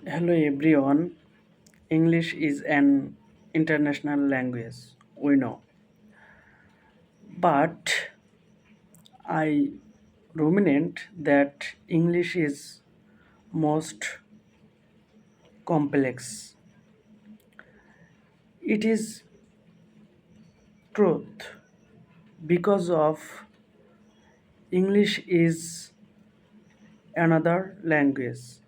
Hello everyone. English is an international language, we know. But I ruminate that English is most complex. It is truth because of English is another language.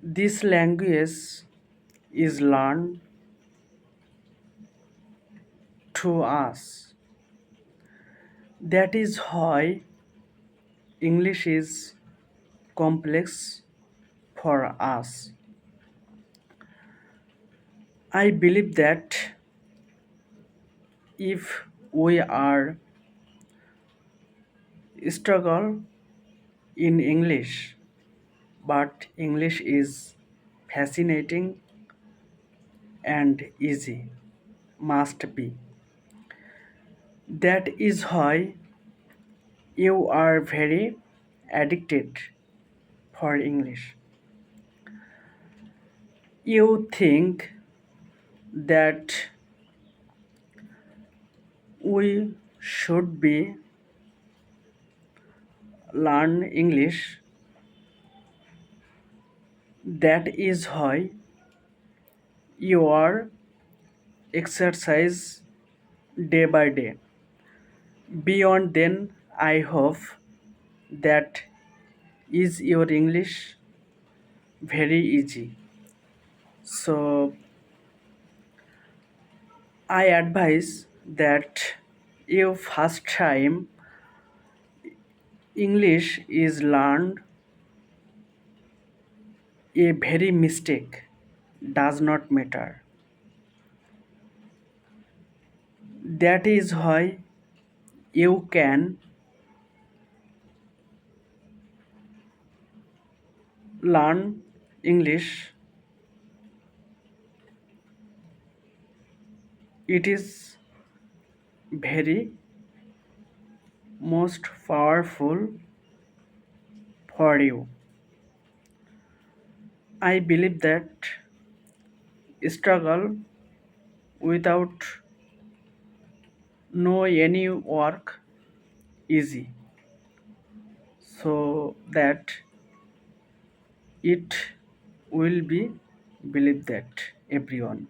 This language is learned through us. That is why English is complex for us. I believe that if we are struggle in English, but English is fascinating and easy, must be. That is why you are very addicted for English. You think that we should be learn English. That is why you are exercise day by day. Beyond then, I hope that is your English very easy. So I advise that if first time English is learned, a very mistake does not matter. That is why you can learn English. It is very most powerful for you. I believe that struggle without no any work easy, so that it will be believe that everyone.